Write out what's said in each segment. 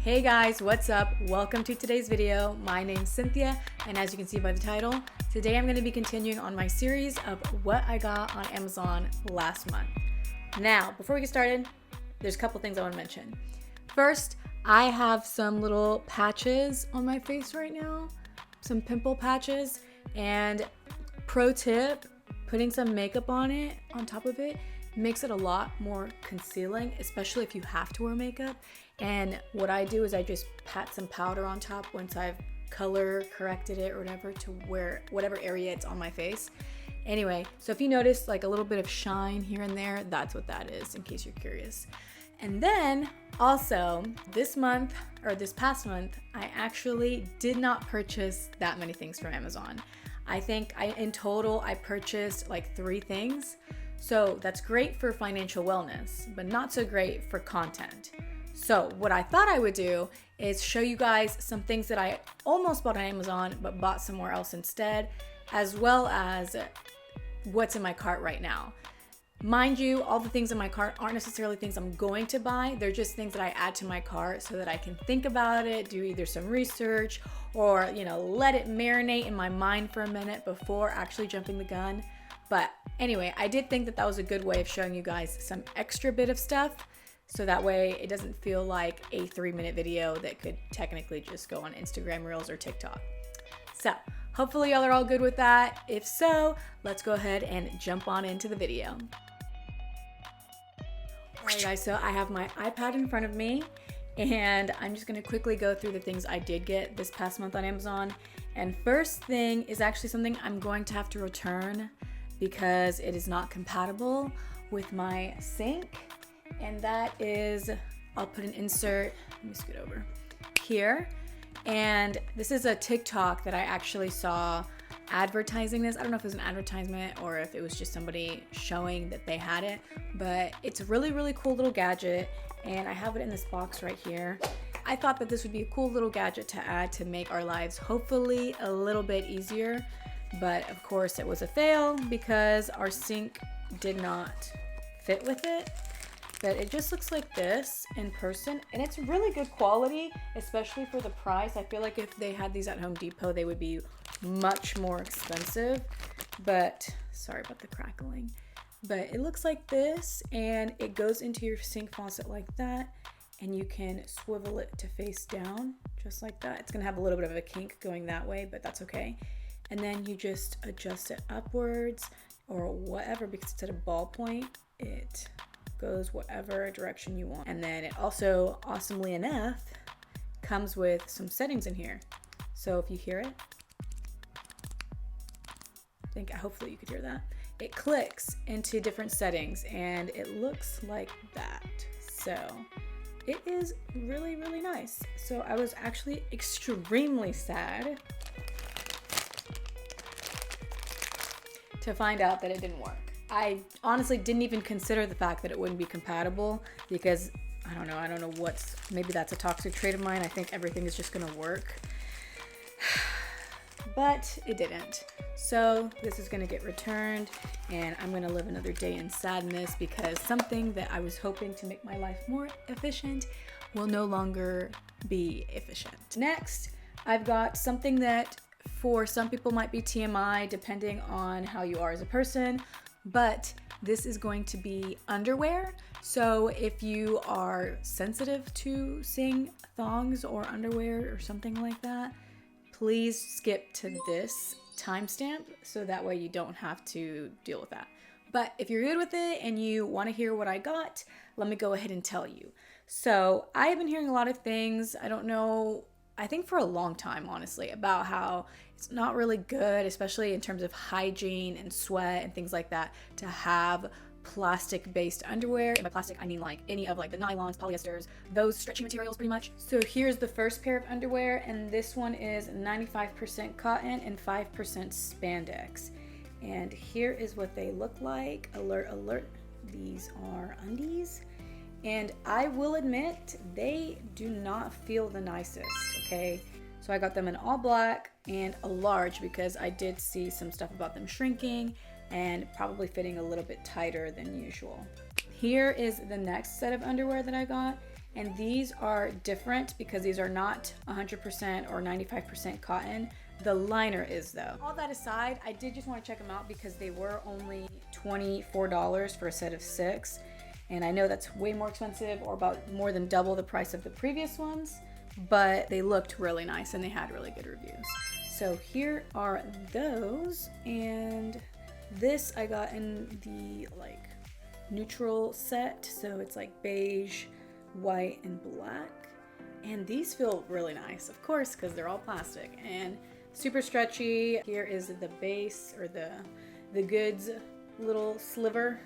Hey guys, what's up? Welcome to today's video. My name's Cynthia, and as you can see by the title, today I'm going to be continuing on my series of what I got on Amazon last month. Now, before we get started, there's a couple things I want to mention. First, I have some little patches on my face right now, some pimple patches, and pro tip, putting some makeup on top of it, makes it a lot more concealing, especially if you have to wear makeup. And what I do is I just pat some powder on top once I've color corrected it or whatever to where whatever area it's on my face. Anyway, so if you notice like a little bit of shine here and there, that's what that is, in case you're curious. And then also this past month, I actually did not purchase that many things from Amazon. I think in total I purchased like 3 things. So that's great for financial wellness, but not so great for content. So what I thought I would do is show you guys some things that I almost bought on Amazon, but bought somewhere else instead, as well as what's in my cart right now. Mind you, all the things in my cart aren't necessarily things I'm going to buy. They're just things that I add to my cart so that I can think about it, do either some research or, let it marinate in my mind for a minute before actually jumping the gun. But anyway, I did think that was a good way of showing you guys some extra bit of stuff, so that way it doesn't feel like a 3-minute video that could technically just go on Instagram Reels or TikTok. So hopefully y'all are all good with that. If so, let's go ahead and jump on into the video. Alright guys, so I have my iPad in front of me, and I'm just going to quickly go through the things I did get this past month on Amazon. And first thing is actually something I'm going to have to return because it is not compatible with my sink. And that is, I'll put an insert, let me scoot over here. And this is a TikTok that I actually saw advertising this. I don't know if it was an advertisement or if it was just somebody showing that they had it, but it's a really, really cool little gadget. And I have it in this box right here. I thought that this would be a cool little gadget to add to make our lives hopefully a little bit easier. But of course it was a fail because our sink did not fit with it. But it just looks like this in person, and it's really good quality, especially for the price. I feel like if they had these at Home Depot, they would be much more expensive. But sorry about the crackling. But it looks like this, and it goes into your sink faucet like that, and you can swivel it to face down just like that. It's gonna have a little bit of a kink going that way, but that's okay. And then you just adjust it upwards or whatever, because it's at a ballpoint. It goes whatever direction you want. And then it also, awesomely enough, comes with some settings in here. So if you hear it, hopefully you could hear that. It clicks into different settings and it looks like that. So it is really, really nice. So I was actually extremely sad to find out that it didn't work. I honestly didn't even consider the fact that it wouldn't be compatible because I don't know maybe that's a toxic trait of mine. I think everything is just gonna work, but it didn't. So this is gonna get returned and I'm gonna live another day in sadness because something that I was hoping to make my life more efficient will no longer be efficient. Next, I've got something that for some people might be TMI depending on how you are as a person, but this is going to be underwear. So if you are sensitive to seeing thongs or underwear or something like that, please skip to this timestamp so that way you don't have to deal with that. But if you're good with it and you want to hear what I got, let me go ahead and tell you. So I have been hearing a lot of things. I think for a long time, honestly, about how it's not really good, especially in terms of hygiene and sweat and things like that, to have plastic-based underwear. And by plastic, I mean like any of like the nylons, polyesters, those stretchy materials pretty much. So here's the first pair of underwear, and this one is 95% cotton and 5% spandex. And here is what they look like. Alert, alert. These are undies. And I will admit, they do not feel the nicest, okay? So I got them in all black and a large because I did see some stuff about them shrinking and probably fitting a little bit tighter than usual. Here is the next set of underwear that I got, And these are different because these are not 100% or 95% cotton. The liner is though. All that aside, I did just want to check them out because they were only $24 for a set of 6. And I know that's way more expensive, or about more than double the price of the previous ones, but they looked really nice and they had really good reviews. So here are those, and this I got in the like neutral set, so it's like beige, white, and black. And these feel really nice, of course, because they're all plastic and super stretchy. Here is the base, or the goods little slither.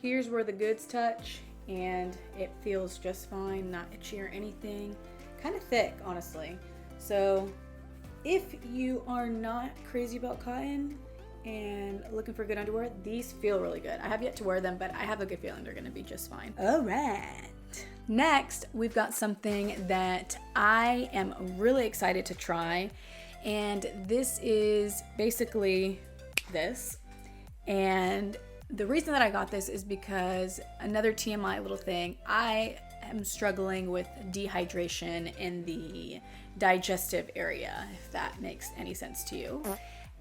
Here's where the goods touch, and it feels just fine, not itchy or anything. Kind of thick, honestly. So if you are not crazy about cotton and looking for good underwear, these feel really good. I have yet to wear them, but I have a good feeling they're gonna be just fine. All right. Next, we've got something that I am really excited to try, and this is basically this. And the reason that I got this is because, another TMI little thing, I am struggling with dehydration in the digestive area, if that makes any sense to you.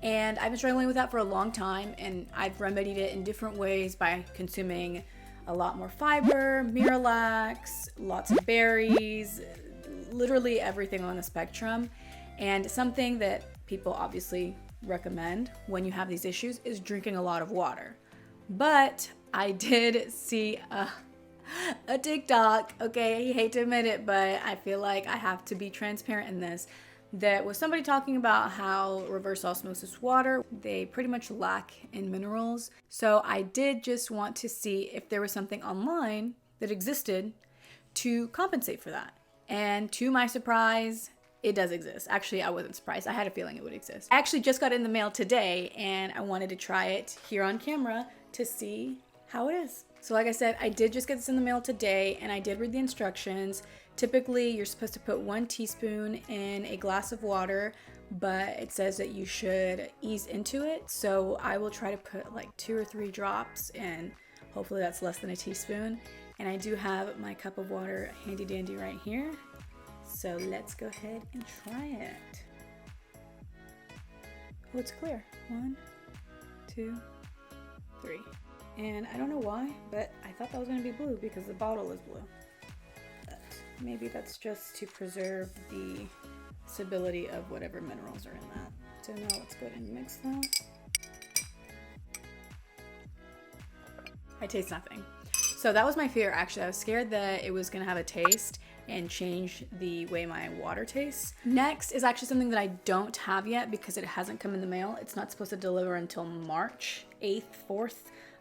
And I've been struggling with that for a long time, and I've remedied it in different ways by consuming a lot more fiber, Miralax, lots of berries, literally everything on the spectrum. And something that people obviously recommend when you have these issues is drinking a lot of water. But I did see a TikTok, okay, I hate to admit it, but I feel like I have to be transparent in this, that was somebody talking about how reverse osmosis water, they pretty much lack in minerals. So I did just want to see if there was something online that existed to compensate for that. And to my surprise, it does exist. Actually, I wasn't surprised. I had a feeling it would exist. I actually just got it in the mail today, and I wanted to try it here on camera to see how it is. So like I said, I did just get this in the mail today, and I did read the instructions. Typically, you're supposed to put 1 teaspoon in a glass of water, but it says that you should ease into it. So I will try to put like 2 or 3 drops, and hopefully that's less than a teaspoon. And I do have my cup of water handy dandy right here. So let's go ahead and try it. Oh, it's clear. 1, 2, 3. And I don't know why, but I thought that was going to be blue because the bottle is blue. But maybe that's just to preserve the stability of whatever minerals are in that. So now let's go ahead and mix that. I taste nothing. So that was my fear, actually. I was scared that it was going to have a taste and change the way my water tastes. Next is actually something that I don't have yet because it hasn't come in the mail. It's not supposed to deliver until March 8th, 4th,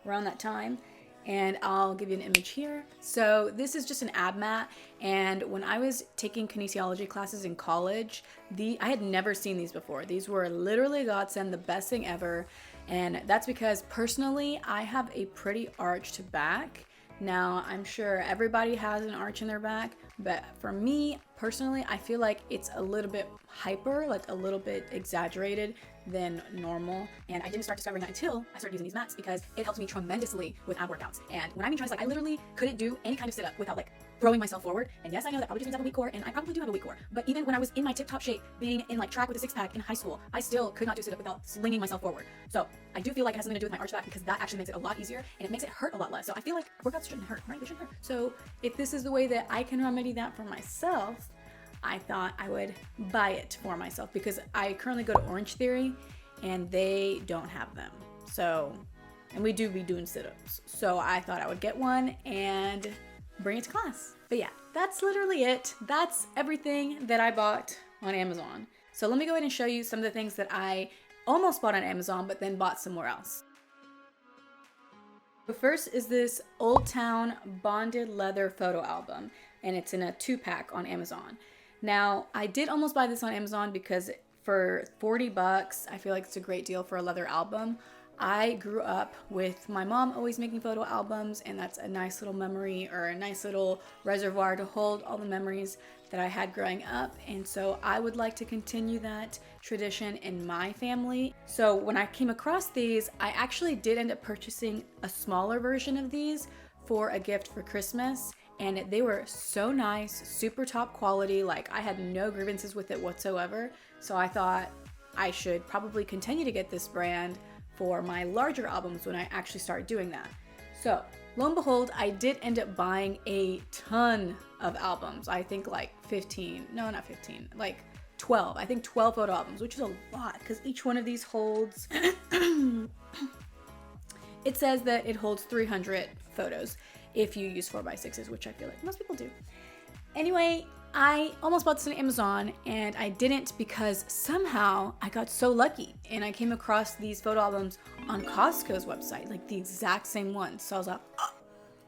around that time. And I'll give you an image here. So this is just an ab mat, and when I was taking kinesiology classes in college, I had never seen these before. These were literally a godsend, the best thing ever. And that's because personally, I have a pretty arched back. Now, I'm sure everybody has an arch in their back, but for me personally, I feel like it's a little bit hyper, like a little bit exaggerated than normal. And I didn't start discovering that until I started using these mats, because it helps me tremendously with ab workouts. And when I mean try, like I literally couldn't do any kind of sit up without like throwing myself forward. And yes, I know that probably just means I have a weak core, and I probably do have a weak core. But even when I was in my tip-top shape, being in like track with a 6-pack in high school, I still could not do sit up without slinging myself forward. So I do feel like it has something to do with my arch back, because that actually makes it a lot easier and it makes it hurt a lot less. So I feel like workouts shouldn't hurt, right? They shouldn't hurt. So if this is the way that I can remedy that for myself, I thought I would buy it for myself, because I currently go to Orange Theory and they don't have them. So, and we do be doing sit-ups. So I thought I would get one and bring it to class. But yeah, that's literally it. That's everything that I bought on Amazon. So let me go ahead and show you some of the things that I almost bought on Amazon, but then bought somewhere else. The first is this Old Town bonded leather photo album, and it's in a 2-pack on Amazon. Now, I did almost buy this on Amazon because for $40, I feel like it's a great deal for a leather album. I grew up with my mom always making photo albums, and that's a nice little memory, or a nice little reservoir to hold all the memories that I had growing up. And so I would like to continue that tradition in my family. So when I came across these, I actually did end up purchasing a smaller version of these for a gift for Christmas, and they were so nice, super top quality. Like, I had no grievances with it whatsoever. So I thought I should probably continue to get this brand for my larger albums when I actually start doing that. So lo and behold, I did end up buying a ton of albums. I think like 15, no, not 15, like 12. I think 12 photo albums, which is a lot because each one of these holds, it says that it holds 300 photos if you use 4x6s, which I feel like most people do. Anyway, I almost bought this on Amazon and I didn't because somehow I got so lucky and I came across these photo albums on Costco's website, like the exact same ones. So I was like, oh,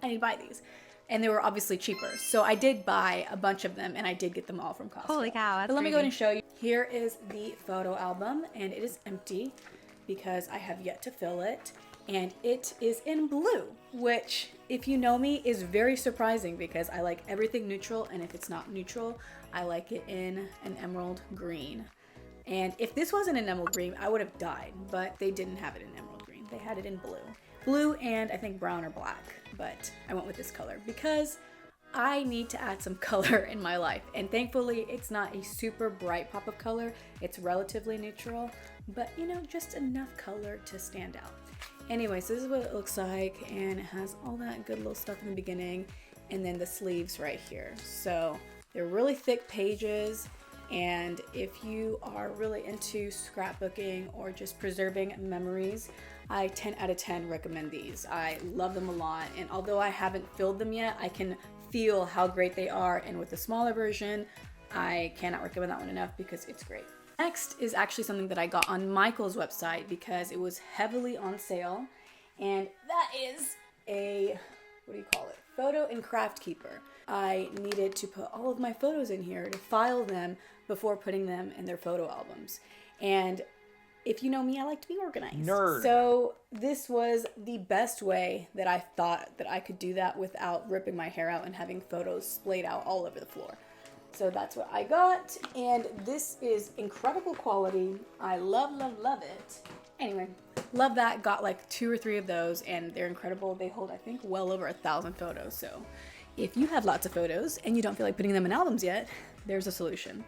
I need to buy these. And they were obviously cheaper. So I did buy a bunch of them and I did get them all from Costco. Holy cow, that's But let me crazy. go ahead and show you. Here is the photo album and it is empty because I have yet to fill it. And it is in blue, which, if you know me, is very surprising because I like everything neutral, and if it's not neutral, I like it in an emerald green. And if this wasn't an emerald green, I would have died, but they didn't have it in emerald green. They had it in blue. Blue and I think brown or black, but I went with this color because I need to add some color in my life. And thankfully, it's not a super bright pop of color. It's relatively neutral, but you know, just enough color to stand out. Anyway, so this is what it looks like, and it has all that good little stuff in the beginning, and then the sleeves right here. So they're really thick pages, and if you are really into scrapbooking or just preserving memories, I 10 out of 10 recommend these. I love them a lot, and although I haven't filled them yet, I can feel how great they are, and with the smaller version, I cannot recommend that one enough because it's great. Next is actually something that I got on Michael's website because it was heavily on sale, and that is a, what do you call it? Photo and craft keeper. I needed to put all of my photos in here to file them before putting them in their photo albums. And if you know me, I like to be organized. Nerd. So this was the best way that I thought that I could do that without ripping my hair out and having photos splayed out all over the floor. So that's what I got, and this is incredible quality. I love, love, love it. Anyway, love that. Got like 2 or 3 of those, and they're incredible. They hold, I think, well over 1,000 photos. So if you have lots of photos and you don't feel like putting them in albums yet, there's a solution.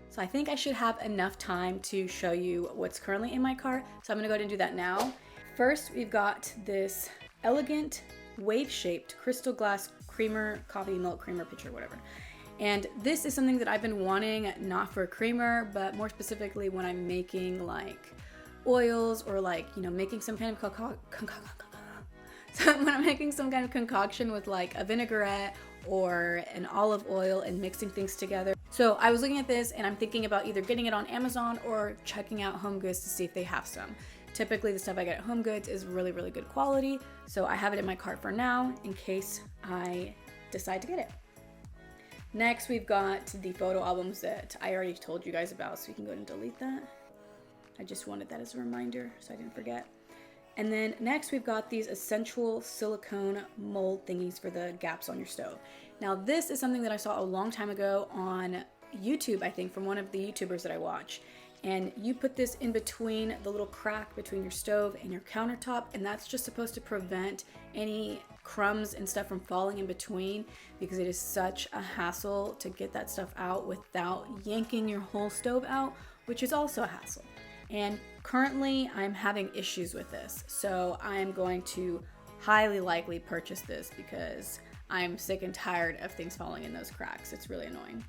So I think I should have enough time to show you what's currently in my cart. So I'm gonna go ahead and do that now. First, we've got this elegant wave-shaped crystal glass creamer, coffee milk creamer pitcher, whatever. And this is something that I've been wanting, not for a creamer, but more specifically when I'm making like oils or like, you know, making some kind of so when I'm making some kind of concoction with like a vinaigrette or an olive oil and mixing things together. So I was looking at this and I'm thinking about either getting it on Amazon or checking out HomeGoods to see if they have some. Typically the stuff I get at HomeGoods is really, really good quality. So I have it in my cart for now in case I decide to get it. Next, we've got the photo albums that I already told you guys about, so you can go ahead and delete that. I just wanted that as a reminder so I didn't forget. And then next we've got these essential silicone mold thingies for the gaps on your stove. Now this is something that I saw a long time ago on YouTube, I think, from one of the YouTubers that I watch. And you put this in between the little crack between your stove and your countertop, and that's just supposed to prevent any crumbs and stuff from falling in between, because it is such a hassle to get that stuff out without yanking your whole stove out, which is also a hassle. And currently I'm having issues with this, so I'm going to highly likely purchase this because I'm sick and tired of things falling in those cracks. It's really annoying.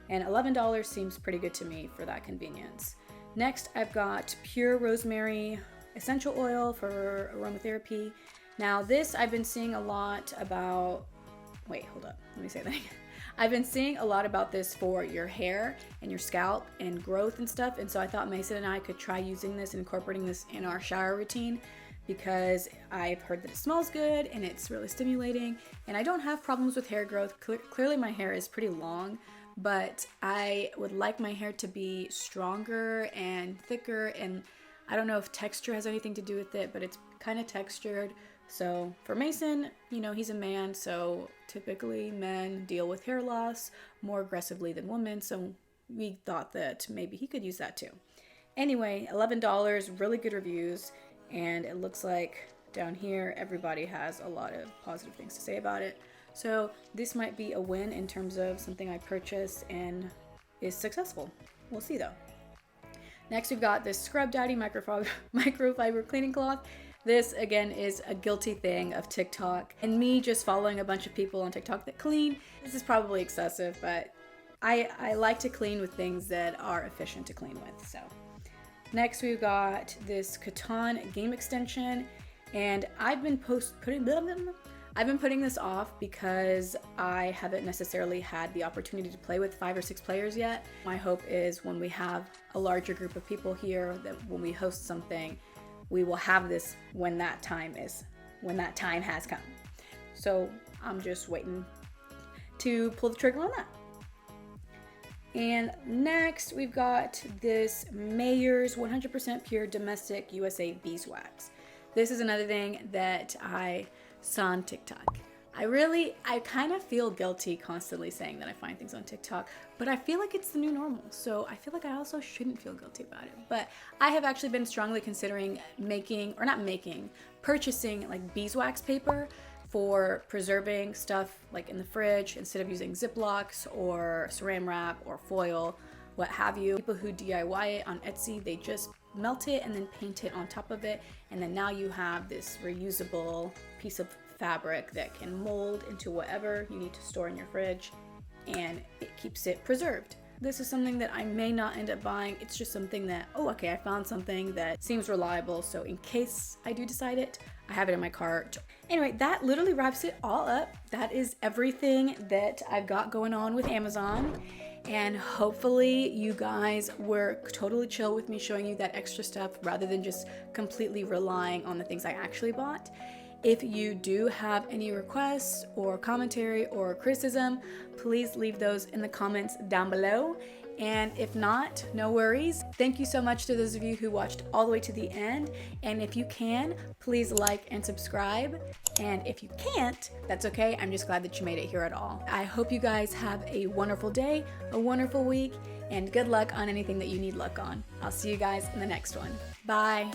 And $11 seems pretty good to me for that convenience. Next, I've got pure rosemary essential oil for aromatherapy. Now this I've been seeing a lot about, wait, hold up, let me say that again. I've been seeing a lot about this for your hair and your scalp and growth and stuff, and so I thought Mason and I could try using this and incorporating this in our shower routine because I've heard that it smells good and it's really stimulating, and I don't have problems with hair growth. Clearly my hair is pretty long, but I would like my hair to be stronger and thicker, and I don't know if texture has anything to do with it, but it's kind of textured. So for Mason, you know, he's a man, so typically men deal with hair loss more aggressively than women, so we thought that maybe he could use that too. Anyway, $11, really good reviews, and it looks like down here, everybody has a lot of positive things to say about it. So this might be a win in terms of something I purchased and is successful. We'll see though. Next, we've got this Scrub Daddy microfiber cleaning cloth. This again is a guilty thing of TikTok and me just following a bunch of people on TikTok that clean. This is probably excessive, but I like to clean with things that are efficient to clean with. So next we've got this Catan game extension, and I've been putting this off because I haven't necessarily had the opportunity to play with 5 or 6 players yet. My hope is when we have a larger group of people here, that when we host something, we will have this when that time has come. So I'm just waiting to pull the trigger on that. And next we've got this Mayer's 100% pure domestic USA beeswax. This is another thing that I saw on TikTok. I kind of feel guilty constantly saying that I find things on TikTok, but I feel like it's the new normal. So I feel like I also shouldn't feel guilty about it. But I have actually been strongly considering purchasing like beeswax paper for preserving stuff like in the fridge instead of using Ziplocs or saran wrap or foil, what have you. People who DIY it on Etsy, they just melt it and then paint it on top of it, and then now you have this reusable piece of fabric that can mold into whatever you need to store in your fridge, and it keeps it preserved. This is something that I may not end up buying. It's just something that, oh, okay, I found something that seems reliable, so in case I do decide it, I have it in my cart. Anyway, that literally wraps it all up. That is everything that I've got going on with Amazon. And hopefully you guys were totally chill with me showing you that extra stuff rather than just completely relying on the things I actually bought. If you do have any requests or commentary or criticism, please leave those in the comments down below. And if not, no worries. Thank you so much to those of you who watched all the way to the end. And if you can, please like and subscribe. And if you can't, that's okay. I'm just glad that you made it here at all. I hope you guys have a wonderful day, a wonderful week, and good luck on anything that you need luck on. I'll see you guys in the next one. Bye.